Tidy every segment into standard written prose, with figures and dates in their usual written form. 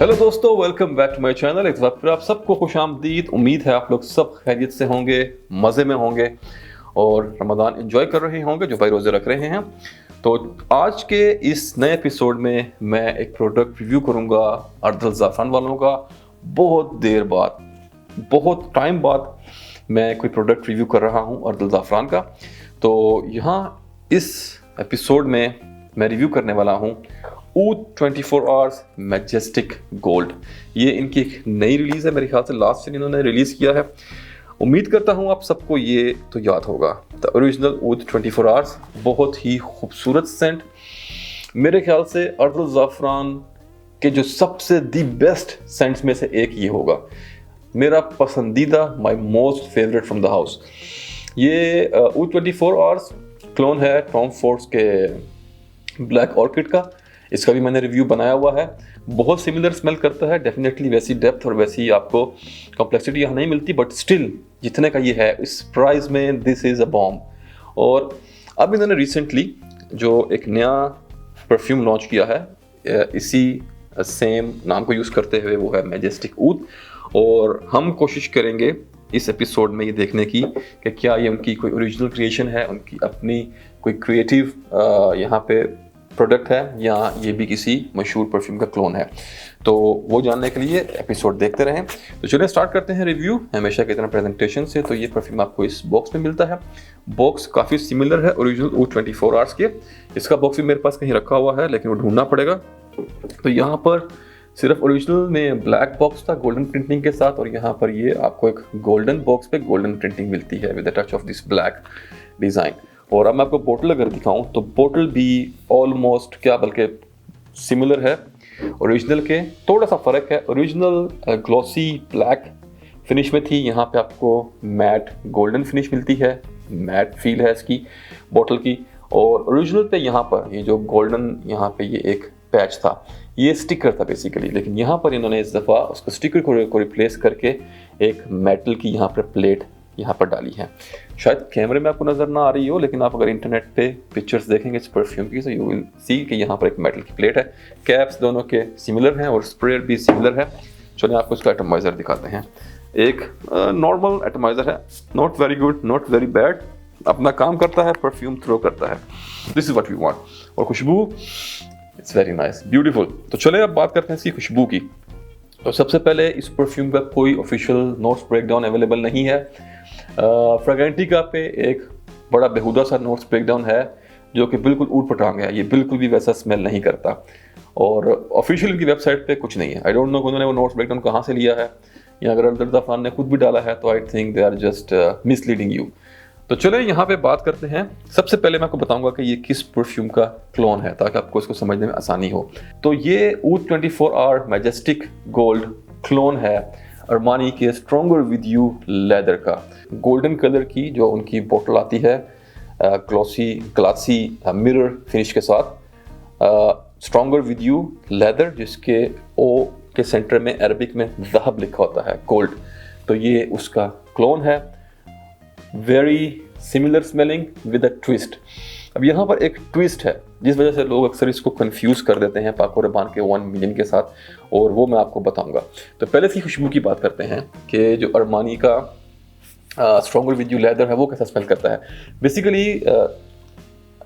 Hello दोस्तों, welcome back to my channel. एक बार फिर आप सबको खुशामदीद। उम्मीद है आप लोग सब खैरियत से होंगे, मज़े में होंगे और रमज़ान एंजॉय कर रहे होंगे जो भाई रोज़े रख रहे हैं। तो आज के इस नए एपिसोड में मैं एक प्रोडक्ट रिव्यू करूंगा अर्दल ज़ाफ़रान वालों का। बहुत देर बाद, बहुत टाइम बाद मैं कोई प्रोडक्ट रिव्यू कर रहा हूं अर्दल ज़ाफ़रान का। तो यहाँ इस एपिसोड में मैं रिव्यू करने वाला हूं ऊद 24 आवर्स मैजेस्टिक गोल्ड। ये इनकी एक नई रिलीज़ है, मेरे ख्याल से लास्ट ईयर इन्होंने रिलीज़ किया है। उम्मीद करता हूँ आप सबको ये तो याद होगा, द ओरिजिनल ऊद 24 आवर्स। बहुत ही खूबसूरत सेंट, मेरे ख्याल से अर्दल ज़ाफ़रान के जो सबसे दी बेस्ट सेंट्स में से एक ये होगा। मेरा पसंदीदा, my most favourite from the house. ये ऊद 24 आवर्स क्लोन है टॉम फोर्ड्स के ब्लैक ऑर्किड का। इसका भी मैंने रिव्यू बनाया हुआ है। बहुत सिमिलर स्मेल करता है, डेफिनेटली वैसी डेप्थ और वैसी आपको कॉम्प्लेक्सिटी यहाँ नहीं मिलती, बट स्टिल जितने का ये है इस प्राइस में दिस इज़ अ बॉम्ब। और अब इन्होंने रिसेंटली जो एक नया परफ्यूम लॉन्च किया है इसी सेम नाम को यूज़ करते हुए, वो है मैजेस्टिक ऊद। और हम कोशिश करेंगे इस एपिसोड में ये देखने की कि क्या ये उनकी कोई ओरिजिनल क्रिएशन है, उनकी अपनी कोई क्रिएटिव यहाँ पे प्रोडक्ट है, या ये भी किसी मशहूर परफ्यूम का क्लोन है। तो वो जानने के लिए एपिसोड देखते रहें। तो चलिए स्टार्ट करते हैं रिव्यू हमेशा की तरह प्रेजेंटेशन से। तो ये परफ्यूम आपको इस बॉक्स में मिलता है। बॉक्स काफ़ी सिमिलर है ओरिजिनल ऊद 24 आवर्स के। इसका बॉक्स भी मेरे पास कहीं रखा हुआ है, लेकिन वो ढूंढना पड़ेगा। तो यहाँ पर सिर्फ ओरिजिनल में ब्लैक बॉक्स था गोल्डन प्रिंटिंग के साथ, और यहाँ पर ये आपको एक गोल्डन बॉक्स पे गोल्डन प्रिंटिंग मिलती है with the touch of this black design. और अब मैं आपको बोतल अगर दिखाऊं तो बोतल भी ऑलमोस्ट, क्या बल्कि सिमिलर है ओरिजिनल के। थोड़ा सा फ़र्क है, ओरिजिनल ग्लॉसी ब्लैक फिनिश में थी, यहाँ पे आपको मैट गोल्डन फिनिश मिलती है, मैट फील है इसकी बोतल की। और ओरिजिनल पे यहाँ पर ये जो गोल्डन यहाँ पे ये एक पैच था, ये स्टिकर था बेसिकली, लेकिन यहाँ पर इन्होंने इस दफ़ा उसको स्टिकर को रिप्लेस करके एक मेटल की यहाँ पर प्लेट यहाँ पर डाली है। शायद कैमरे में आपको नज़र ना आ रही हो, लेकिन आप अगर इंटरनेट पे पिक्चर्स देखेंगे इस परफ्यूम की, तो यू विल सी कि यहाँ पर एक मेटल की प्लेट है। कैप्स दोनों के सिमिलर हैं और स्प्रेयर भी सिमिलर है। चलिए आपको इसका एटमाइज़र दिखाते हैं। एक नॉर्मल एटमाइज़र है, not very good, not very bad, अपना काम करता है, परफ्यूम थ्रो करता है। This is what we want. और खुशबू, इट्स वेरी नाइस, ब्यूटीफुल। तो चले अब बात करते हैं इसकी खुशबू की। तो सबसे पहले इस परफ्यूम का कोई ऑफिशियल नोट्स ब्रेकडाउन अवेलेबल नहीं है। फ्रेगरेंटिका पे एक बड़ा बेहुदा सा नोट्स ब्रेकडाउन है जो कि बिल्कुल ऊट पटांग है, ये बिल्कुल भी वैसा स्मेल नहीं करता। और ऑफिशियल इनकी वेबसाइट पे कुछ नहीं है। आई डोंट नो उन्होंने वो नोट्स ब्रेकडाउन कहाँ से लिया है, या अगर अर्दल ज़ाफ़रान ने खुद भी डाला है तो I think they are just misleading you. तो चले यहाँ पे बात करते हैं। सबसे पहले मैं आपको बताऊंगा कि ये किस परफ्यूम का क्लोन है, ताकि आपको इसको समझने में आसानी हो। तो ये ऊद 24 आवर मैजेस्टिक गोल्ड क्लोन है अरमानी के स्ट्रॉन्गर विद यू लेदर का। गोल्डन कलर की जो उनकी बोतल आती है, ग्लासी मिरर फिनिश के साथ, स्ट्रॉन्गर विद यू लेदर, जिसके ओ के सेंटर में अरबिक में ज़हब लिखा होता है, गोल्ड। तो ये उसका क्लोन है। Very similar smelling with a twist. अब यहाँ पर एक ट्विस्ट है जिस वजह से लोग अक्सर इसको कंफ्यूज कर देते हैं पाको रबान के 1 मिलियन के साथ, और वो मैं आपको बताऊंगा। तो पहले इसकी खुशबू की बात करते हैं कि जो अरमानी का स्ट्रॉन्गर विद यू लेदर है वो कैसा स्मेल करता है। Basically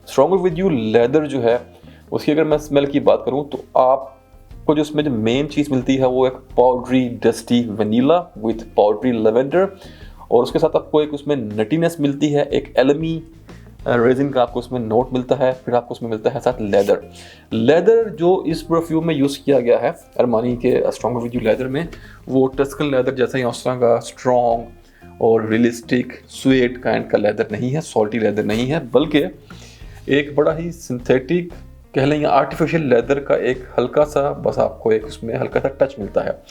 stronger with you leather जो है उसकी अगर मैं स्मेल की बात करूँ तो आपको जो उसमें जो मेन चीज़ मिलती है वो एक powdery dusty vanilla with powdery lavender, और उसके साथ आपको एक उसमें नटीनेस मिलती है, एक एलमी रेजिन का आपको उसमें नोट मिलता है, फिर आपको उसमें मिलता है साथ लेदर जो इस परफ्यूम में यूज़ किया गया है अरमानी के स्ट्रॉन्गर विद यू लेदर में, वो टस्कन लेदर जैसा ही उस तरह का स्ट्रॉन्ग और रियलिस्टिक स्वेट काइंड का लेदर नहीं है, सॉल्टी लेदर नहीं है, बल्कि एक बड़ा ही सिंथेटिक कह लें या आर्टिफिशियल लेदर का एक हल्का सा, बस आपको एक उसमें हल्का सा टच मिलता है।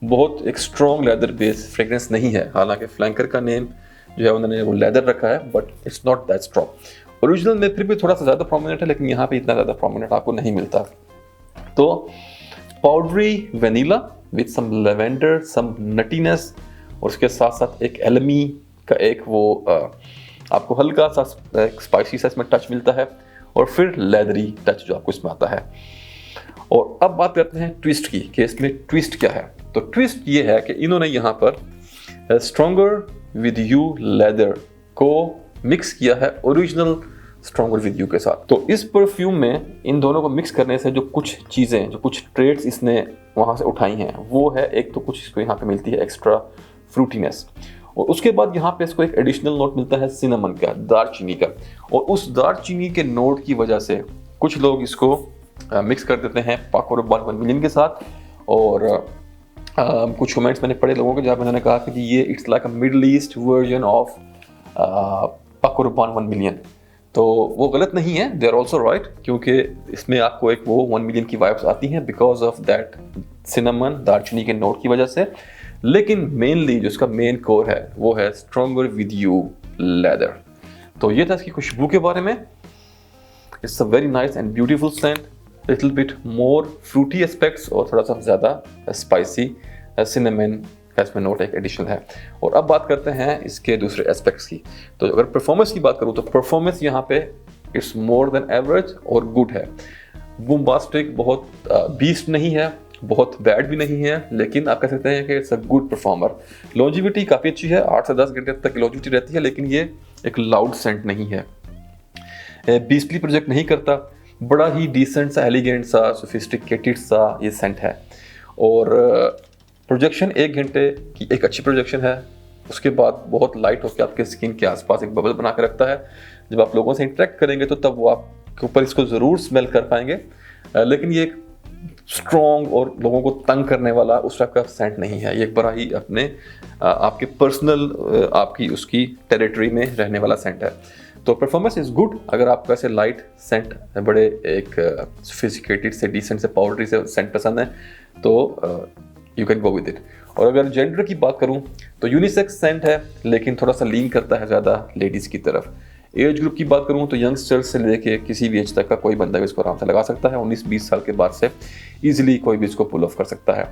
बहुत एक स्ट्रॉन्ग लेदर बेस्ड फ्रेग्रेंस नहीं है, हालांकि फ्लैंकर का नेम जो है उन्होंने वो लेदर रखा है, but it's not that strong. Original में फिर भी थोड़ा सा ज़्यादा प्रोमिनेंट है, लेकिन यहाँ पे इतना ज़्यादा प्रोमिनेंट आपको नहीं मिलता। तो powdery vanilla with some lavender, some nuttiness, और उसके साथ साथ एक एलमी का एक वो आपको हल्का सा स्पाइसी सा इसमें टच मिलता है, और फिर लेदरी टच जो आपको इसमें आता है। और अब बात करते हैं ट्विस्ट की, कि इसमें ट्विस्ट क्या है। तो ट्विस्ट ये है कि इन्होंने यहाँ पर स्ट्रॉन्गर विद यू लेदर को मिक्स किया है ओरिजिनल स्ट्रॉन्गर विद यू के साथ। तो इस परफ्यूम में इन दोनों को मिक्स करने से जो कुछ चीज़ें, जो कुछ ट्रेड्स इसने वहाँ से उठाई हैं, वो है एक तो कुछ इसको यहाँ पे मिलती है एक्स्ट्रा फ्रूटीनेस, और उसके बाद यहाँ पे इसको एक एडिशनल नोट मिलता है सिनेमन का, दारचीनी का। और उस दारचीनी के नोट की वजह से कुछ लोग इसको मिक्स कर देते हैं पाको रब्बान 1 मिलियन के साथ। और कुछ कमेंट्स मैंने पढ़े लोगों के जहाँ पे उन्होंने कहा कि ये it's like a middle east version of पाको रब्बान 1 मिलियन। तो वो गलत नहीं है, दे आर ऑल्सो राइट, क्योंकि इसमें आपको एक वो 1 मिलियन की वाइब्स आती हैं बिकॉज ऑफ दैट सिनेमन, दारचीनी के नोट की वजह से। लेकिन मेनली जो इसका मेन कोर है वो है स्ट्रॉन्गर विद यू लेदर। तो ये था इसकी खुशबू के बारे में। It's a very nice and beautiful scent, little bit more fruity aspects और थोड़ा सा ज़्यादा स्पाइसी सिनेमन का इसमें नोट एक एडिशनल है। और अब बात करते हैं इसके दूसरे एस्पेक्ट्स की। तो अगर परफॉर्मेंस की बात करूँ तो परफॉर्मेंस यहाँ पे इट्स मोर देन एवरेज और गुड है। बूम्बास्टिक बहुत बीस्ट नहीं है, बहुत बैड भी नहीं है, लेकिन आप कह सकते हैं कि it's a good performer. Longevity काफ़ी अच्छी है, 8 से 10 घंटे तक की लॉन्जिविटी रहती है, लेकिन ये एक लाउड सेंट नहीं है, बीस्टली प्रोजेक्ट नहीं करता, बड़ा ही डिसेंट सा, एलिगेंट सा, सोफिस्टिकेटेड सा ये सेंट है। और प्रोजेक्शन 1 घंटे की एक अच्छी प्रोजेक्शन है, उसके बाद बहुत लाइट होकर आपके स्किन के आसपास एक बबल बना के रखता है। जब आप लोगों से इंटरेक्ट करेंगे तो तब वो आपके ऊपर इसको ज़रूर स्मेल कर पाएंगे, लेकिन ये एक स्ट्रॉन्ग और लोगों को तंग करने वाला उस टाइप का सेंट नहीं है। ये एक बड़ा ही अपने आपके पर्सनल आपकी उसकी टेरिटरी में रहने वाला सेंट है। तो परफॉर्मेंस इज़ गुड। अगर आपको ऐसे लाइट सेंट, बड़े एक सोफिस्टिकेटेड से, डिसेंट से, पाउडरी से सेंट पसंद है तो you can go with it. और अगर जेंडर की बात करूं तो यूनिसेक्स सेंट है, लेकिन थोड़ा सा लीन करता है ज़्यादा लेडीज़ की तरफ। एज ग्रुप की बात करूं तो यंगस्टर्स से लेके किसी भी एज तक का कोई बंदा भी इसको आराम से लगा सकता है। 19-20 साल के बाद से ईजिली कोई भी इसको पुल ऑफ कर सकता है।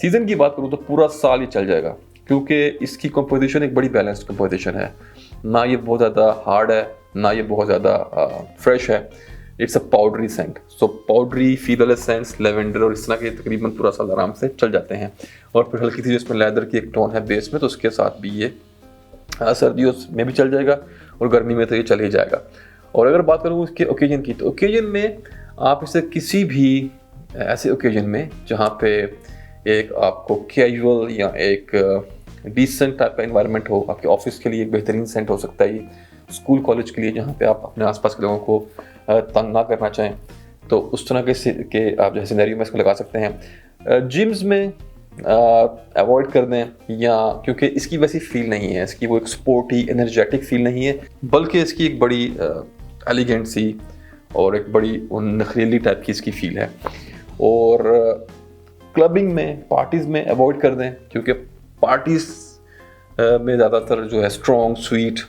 सीज़न की बात करूं तो पूरा साल ये चल जाएगा, क्योंकि इसकी कंपोजिशन एक बड़ी बैलेंस्ड कंपोजिशन है। ना ये बहुत ज़्यादा हार्ड है, ना ये बहुत ज़्यादा फ्रेश है। It's a powdery scent, so powdery feel वाले सेंट्स, लेवेंडर और इस तरह के तकरीबन पूरा साल आराम से चल जाते हैं। और फिर हल्की सी जिसमें लेदर की एक टोन है बेस में, तो उसके साथ भी ये सर्दियों में भी चल जाएगा और गर्मी में तो ये चल ही जाएगा। और अगर बात करूँ इसके ओकेजन की, तो ओकेजन में आप इसे किसी भी ऐसे ओकेजन में जहाँ पे एक आपको कैजुअल या एक डिसेंट टाइप का इन्वायरमेंट हो, आपके ऑफिस के लिए एक बेहतरीन सेंट हो सकता है, स्कूल कॉलेज के लिए जहाँ पे आप अपने आसपास के लोगों को तंग ना करना चाहें, तो उस तरह के आप जैसे सिनेरियो में इसको लगा सकते हैं। जिम्स में अवॉइड कर दें, या क्योंकि इसकी वैसी फील नहीं है, इसकी वो एक स्पोर्टी एनर्जेटिक फील नहीं है, बल्कि इसकी एक बड़ी एलिगेंट सी और एक बड़ी नखरीली टाइप की इसकी फील है। और क्लबिंग में, पार्टीज़ में अवॉइड कर दें, क्योंकि पार्टीज़ में ज़्यादातर जो है strong sweet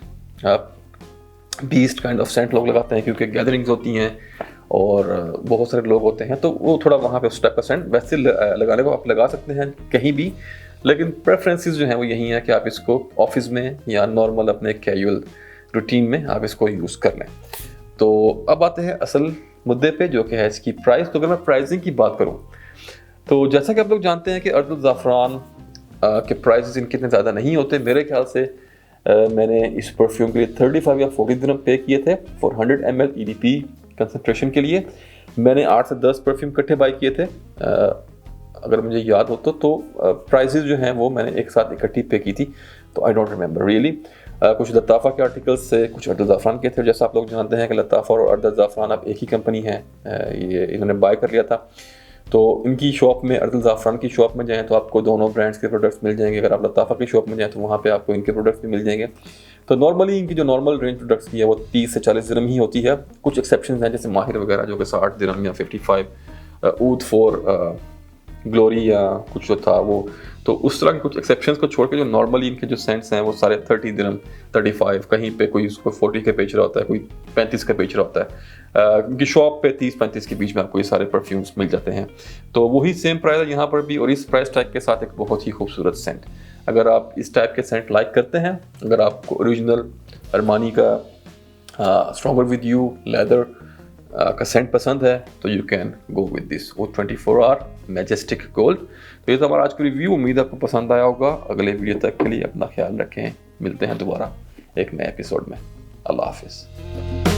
beast kind of scent लोग लगाते हैं, क्योंकि गैदरिंग्स होती हैं और बहुत सारे लोग होते हैं, तो वो थोड़ा वहाँ पे उस टाइप का सेंट वैसे लगाने को आप लगा सकते हैं कहीं भी, लेकिन प्रेफरेंसेस जो हैं वो यही है कि आप इसको ऑफिस में या नॉर्मल अपने कैजुअल रूटीन में आप इसको यूज़ कर लें। तो अब आते हैं असल मुद्दे पे, जो कि है इसकी प्राइस। तो अगर मैं प्राइसिंग की बात करूँ तो जैसा कि आप लोग जानते हैं कि अर्दुल ज़ाफ़रान के प्राइसेस इनके इतने ज़्यादा नहीं होते। मेरे ख्याल से मैंने इस परफ्यूम के लिए 35 या 40 दिरहम पे किए थे फॉर 100 ml EDP कंसंट्रेशन के लिए। मैंने 8 से 10 परफ्यूम इकट्ठे बाई किए थे अगर मुझे याद हो तो प्राइसेस जो हैं वो मैंने एक साथ इकट्ठी पे की थी, तो आई डोंट रिमेंबर रियली। कुछ लताफ़ा के आर्टिकल्स से, कुछ अर्दुल ज़ाफ़रान के थे। जैसा आप लोग जानते हैं कि लताफ़ा और अर्दुल ज़ाफ़रान अब एक ही कंपनी है, ये इन्होंने बाय कर लिया था। तो इनकी शॉप में, अर्दुल ज़ाफ़रान की शॉप में जाएँ तो आपको दोनों ब्रांड्स के प्रोडक्ट्स मिल जाएंगे। अगर आप लताफ़ा की शॉप में जाएँ तो वहाँ पे आपको इनके प्रोडक्ट्स भी मिल जाएंगे। तो नॉर्मली इनकी जो नॉर्मल रेंज प्रोडक्ट्स की है वो 30 से 40 दिरहम ही होती है। कुछ एक्सेप्शंस हैं जैसे माहिर वगैरह जो कि 60 दिरहम या 55, ऊद फॉर ग्लोरी या कुछ जो था वो, तो उस तरह के कुछ एक्सेप्शंस को छोड़ के जो नॉर्मली इनके जो सेंट्स हैं वो सारे 30 दिरहम, 35, कहीं पे कोई उसको 40 का बेच रहा होता है, कोई 35 का बेच रहा होता है। इनकी शॉप पे 30-35 के बीच में आपको ये सारे परफ्यूम्स मिल जाते हैं। तो वही सेम प्राइस है यहाँ पर भी, और इस प्राइस टैग के साथ एक बहुत ही खूबसूरत सेंट। अगर आप इस टाइप के सेंट लाइक करते हैं, अगर आपको ओरिजिनल अरमानी का स्ट्रॉन्गर विद यू लेदर का सेंट पसंद है तो you can go with this वो 24 आवर मैजेस्टिक गोल्ड। तो ये तो हमारा आज का रिव्यू, उम्मीद आपको पसंद आया होगा। अगले वीडियो तक के लिए अपना ख्याल रखें, मिलते हैं दोबारा एक नए एपिसोड में। अल्लाह हाफिज़।